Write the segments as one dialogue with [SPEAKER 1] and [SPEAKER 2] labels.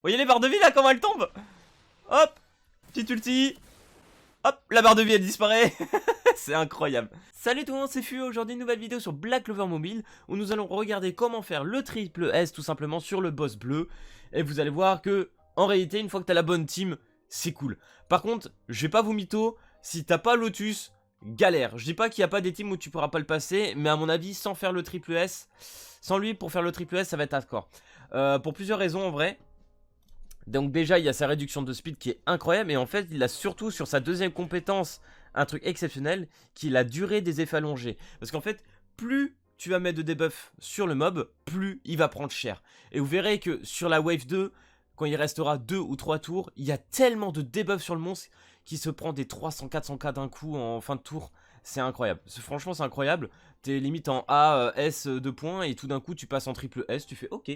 [SPEAKER 1] voyez les barres de vie là, comment elles tombent. Hop, petite ulti. Hop, la barre de vie elle disparaît. C'est incroyable. Salut tout le monde, c'est Fu. Aujourd'hui une nouvelle vidéo sur Black Clover Mobile où nous allons regarder comment faire le triple S tout simplement sur le boss bleu. Et vous allez voir que en réalité une fois que t'as la bonne team, c'est cool. Par contre, je vais pas vous mytho, si t'as pas Lotus, galère. Je dis pas qu'il n'y a pas des teams où tu pourras pas le passer, mais à mon avis sans faire le triple S, sans lui pour faire le triple S ça va être hardcore. Pour plusieurs raisons en vrai. Donc déjà il y a sa réduction de speed qui est incroyable, et en fait il a surtout sur sa deuxième compétence un truc exceptionnel qui est la durée des effets allongés. Parce qu'en fait plus tu vas mettre de debuff sur le mob, plus il va prendre cher. Et vous verrez que sur la wave 2, quand il restera 2 ou 3 tours, il y a tellement de debuff sur le monstre qui se prend des 300-400k d'un coup en fin de tour. C'est incroyable, franchement c'est incroyable. T'es limite en A, S 2 points et tout d'un coup tu passes en triple S, tu fais ok.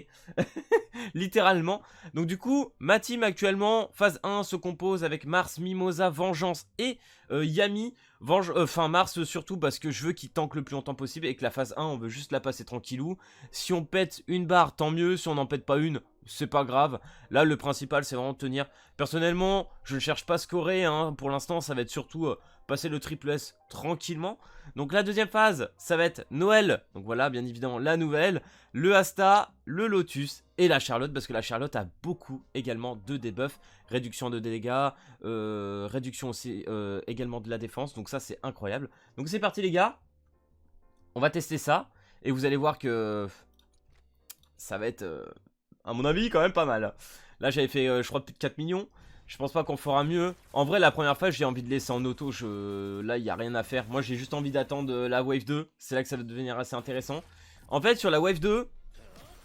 [SPEAKER 1] Littéralement. Donc du coup, ma team actuellement, phase 1 se compose avec Mars, Mimosa, Vengeance et Yami. Enfin Mars surtout parce que je veux qu'il tank le plus longtemps possible et que la phase 1 on veut juste la passer tranquillou. Si on pète une barre tant mieux, si on n'en pète pas une c'est pas grave. Là le principal c'est vraiment de tenir. Personnellement je ne cherche pas à scorer hein. Pour l'instant ça va être surtout passer le triple S tranquillement. Donc la deuxième phase ça va être Noël. Donc voilà bien évidemment la nouvelle. Le Asta, le Lotus et la Charlotte, parce que la Charlotte a beaucoup également de debuffs, réduction de dégâts, réduction aussi également de la défense, donc ça c'est incroyable. Donc c'est parti les gars, on va tester ça, et vous allez voir que ça va être, à mon avis, quand même pas mal. Là j'avais fait, je crois, plus de 4 millions, je pense pas qu'on fera mieux. En vrai la première phase j'ai envie de laisser en auto, là il n'y a rien à faire, moi j'ai juste envie d'attendre la wave 2, c'est là que ça va devenir assez intéressant. En fait sur la wave 2,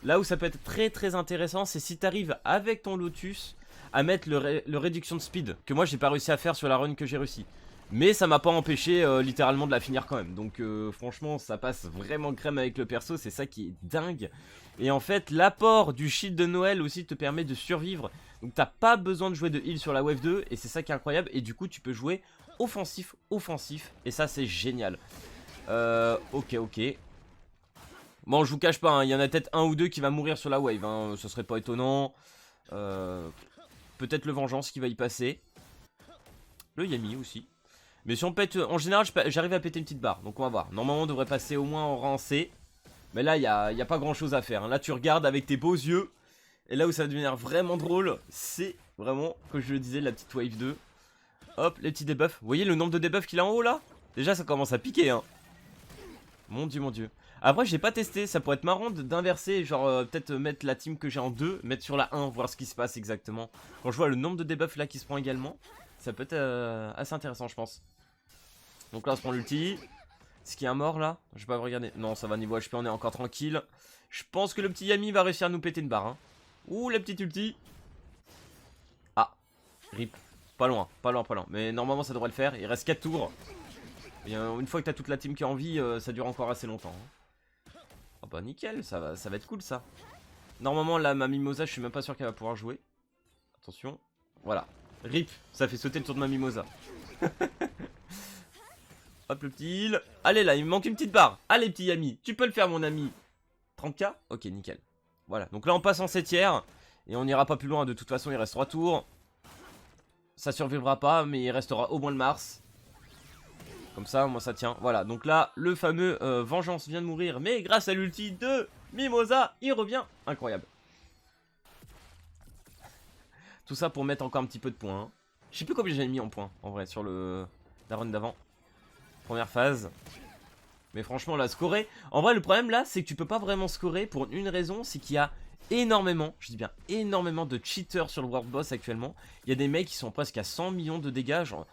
[SPEAKER 1] là où ça peut être très très intéressant, c'est si tu arrives avec ton Lotus à mettre le réduction de speed, que moi j'ai pas réussi à faire sur la run que j'ai réussi. Mais ça m'a pas empêché littéralement de la finir quand même. Donc franchement ça passe vraiment crème avec le perso, c'est ça qui est dingue. Et en fait l'apport du shield de Noël aussi te permet de survivre. Donc t'as pas besoin de jouer de heal sur la wave 2 et c'est ça qui est incroyable. Et du coup tu peux jouer offensif et ça c'est génial. Ok. Bon je vous cache pas, il y en a peut-être un ou deux qui va mourir sur la wave, hein, ce serait pas étonnant. Peut-être le Vengeance qui va y passer. Le Yami aussi. Mais si on pète, en général j'arrive à péter une petite barre, donc on va voir. Normalement on devrait passer au moins en rang C. Mais là il y a pas grand chose à faire, hein. Là tu regardes avec tes beaux yeux. Et là où ça va devenir vraiment drôle, c'est vraiment, comme je le disais, la petite wave 2. Hop, les petits debuffs. Vous voyez le nombre de debuffs qu'il a en haut là? Déjà ça commence à piquer hein. Mon dieu. Après j'ai pas testé, ça pourrait être marrant d'inverser, genre peut-être mettre la team que j'ai en 2, mettre sur la 1, voir ce qui se passe exactement. Quand je vois le nombre de debuffs là qui se prend également, ça peut être assez intéressant je pense. Donc là on se prend l'ulti. Est-ce qu'il y a un mort là? Je vais pas regarder. Non ça va niveau HP, on est encore tranquille. Je pense que le petit Yami va réussir à nous péter une barre hein. Ouh la petite ulti. Ah, rip. Pas loin. Mais normalement ça devrait le faire, il reste 4 tours. Et une fois que t'as toute la team qui est en vie, ça dure encore assez longtemps hein. Oh bah nickel, ça va être cool ça. Normalement là ma Mimosa je suis même pas sûr qu'elle va pouvoir jouer. Attention, voilà. Rip, ça fait sauter le tour de ma Mimosa. Hop le petit heal. Allez là, il me manque une petite barre. Allez petit Yami, tu peux le faire mon ami. 30k. Ok nickel. Voilà, donc là on passe en 7ème. Et on n'ira pas plus loin, de toute façon il reste 3 tours. Ça survivra pas, mais il restera au moins le Mars. Comme ça, moi ça tient. Voilà, donc là, le fameux Vengeance vient de mourir. Mais grâce à l'ulti de Mimosa, il revient. Incroyable. Tout ça pour mettre encore un petit peu de points. Hein. Je sais plus combien j'ai mis en points, en vrai, sur la run d'avant. Première phase. Mais franchement, là, scorer... En vrai, le problème, là, c'est que tu peux pas vraiment scorer pour une raison. C'est qu'il y a énormément, je dis bien énormément de cheaters sur le World Boss actuellement. Il y a des mecs qui sont presque à 100 millions de dégâts. Genre...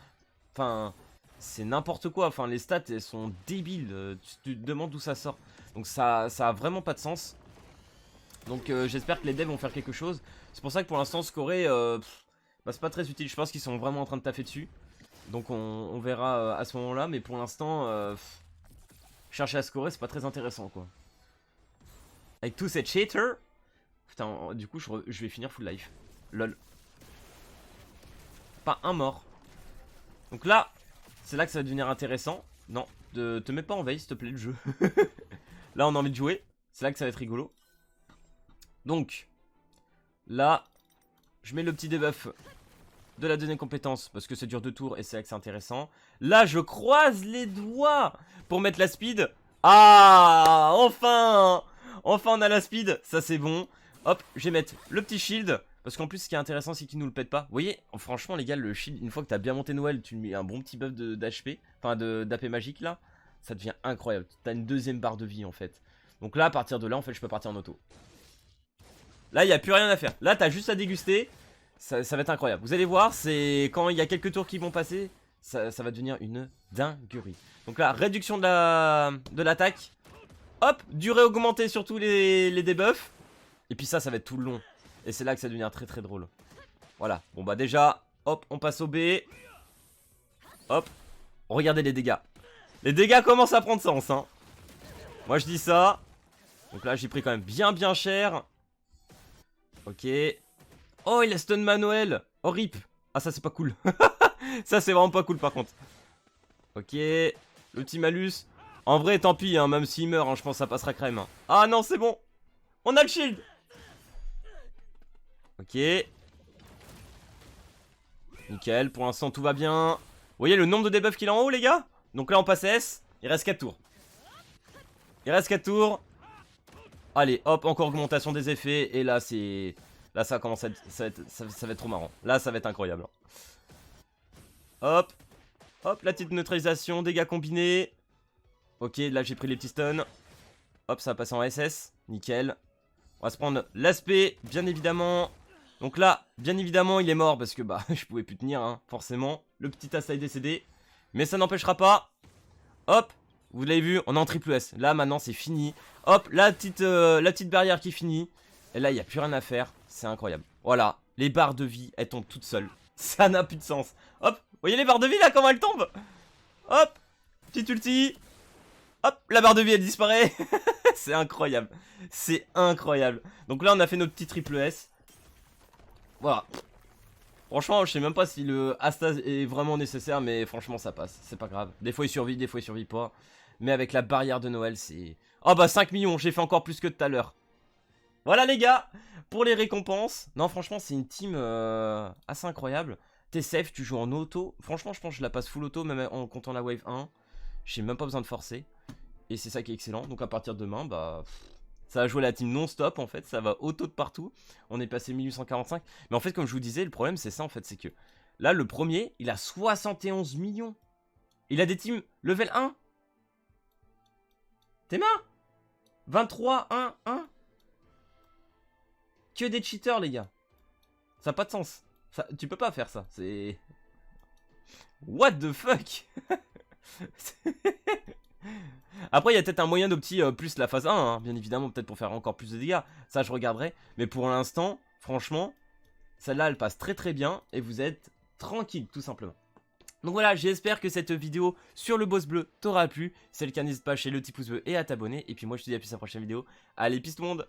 [SPEAKER 1] Enfin... C'est n'importe quoi, enfin les stats elles sont débiles, tu te demandes d'où ça sort. Donc ça a vraiment pas de sens. Donc j'espère que les devs vont faire quelque chose. C'est pour ça que pour l'instant scorer, bah, c'est pas très utile, je pense qu'ils sont vraiment en train de taffer dessus. Donc on verra à ce moment là, mais pour l'instant, chercher à scorer c'est pas très intéressant quoi. Avec tous ces cheaters, putain du coup je vais finir full life. Lol. Pas un mort. Donc là... C'est là que ça va devenir intéressant. Non, te mets pas en veille s'il te plaît le jeu. Là on a envie de jouer. C'est là que ça va être rigolo. Donc, là, je mets le petit debuff de la deuxième compétence parce que ça dure 2 tours et c'est là que c'est intéressant. Là, je croise les doigts pour mettre la speed. Ah, enfin! Enfin, on a la speed, ça c'est bon. Hop, je vais mettre le petit shield. Parce qu'en plus, ce qui est intéressant, c'est qu'il nous le pète pas. Vous voyez, franchement, les gars, le shield, une fois que t'as bien monté Noël, tu mets un bon petit buff d'HP, enfin d'AP magique là, ça devient incroyable. T'as une deuxième barre de vie en fait. Donc là, à partir de là, en fait, je peux partir en auto. Là, il n'y a plus rien à faire. Là, t'as juste à déguster. Ça va être incroyable. Vous allez voir, c'est quand il y a quelques tours qui vont passer, ça va devenir une dinguerie. Donc là, réduction de l'attaque. Hop, durée augmentée sur tous les debuffs. Et puis ça va être tout le long. Et c'est là que ça devient très très drôle. Voilà, bon bah déjà, hop, on passe au B. Hop, regardez les dégâts. Les dégâts commencent à prendre sens, hein. Moi je dis ça. Donc là j'ai pris quand même bien cher. Ok. Oh, il a stun Manuel. Oh rip. Ah ça c'est pas cool. Ça c'est vraiment pas cool par contre. Ok, le petit malus. En vrai tant pis, hein, même s'il meurt, hein, je pense que ça passera crème, hein. Ah non c'est bon. On a le shield. Ok. Nickel, pour l'instant tout va bien. Vous voyez le nombre de debuffs qu'il a en haut les gars. Donc là on passe S, il reste 4 tours. Il reste 4 tours. Allez hop, encore augmentation des effets. Et là c'est... Là ça commence à être... ça va être trop marrant. Là ça va être incroyable. Hop. Hop, la petite neutralisation, dégâts combinés. Ok, là j'ai pris les petits stuns. Hop, ça va passer en SS. Nickel. On va se prendre l'aspect, bien évidemment. Donc là, bien évidemment, il est mort parce que bah, je pouvais plus tenir, hein, forcément. Le petit Asa est décédé. Mais ça n'empêchera pas. Hop, vous l'avez vu, on est en triple S. Là, maintenant, c'est fini. Hop, la petite barrière qui finit. Et là, il n'y a plus rien à faire. C'est incroyable. Voilà, les barres de vie, elles tombent toutes seules. Ça n'a plus de sens. Hop, vous voyez les barres de vie, là, comment elles tombent? Hop, petite ulti. Hop, la barre de vie, elle disparaît. C'est incroyable. C'est incroyable. Donc là, on a fait notre petit triple S. Voilà. Franchement, je sais même pas si le Asta est vraiment nécessaire, mais franchement, ça passe. C'est pas grave. Des fois, il survit, des fois, il survit pas. Mais avec la barrière de Noël, c'est... Oh bah 5 millions, j'ai fait encore plus que tout à l'heure. Voilà les gars, pour les récompenses. Non, franchement, c'est une team assez incroyable. T'es safe, tu joues en auto. Franchement, je pense que je la passe full auto, même en comptant la wave 1. J'ai même pas besoin de forcer. Et c'est ça qui est excellent. Donc à partir de demain, bah... Ça va jouer la team non-stop en fait, ça va auto de partout. On est passé 1845. Mais en fait, comme je vous disais, le problème c'est ça en fait, c'est que là, le premier, il a 71 millions. Il a des teams level 1. T'es marre 23, 1, 1. Que des cheaters, les gars. Ça n'a pas de sens. Ça, tu peux pas faire ça. C'est... What the fuck. Après, il y a peut-être un moyen d'opti plus la phase 1, hein, bien évidemment, peut-être pour faire encore plus de dégâts. Ça, je regarderai. Mais pour l'instant, franchement, celle-là, elle passe très très bien. Et vous êtes tranquille, tout simplement. Donc voilà, j'espère que cette vidéo sur le boss bleu t'aura plu. Si c'est le cas, n'hésite pas à lâcher le petit pouce bleu et à t'abonner. Et puis moi, je te dis à plus à la prochaine vidéo. Allez, peace tout le monde.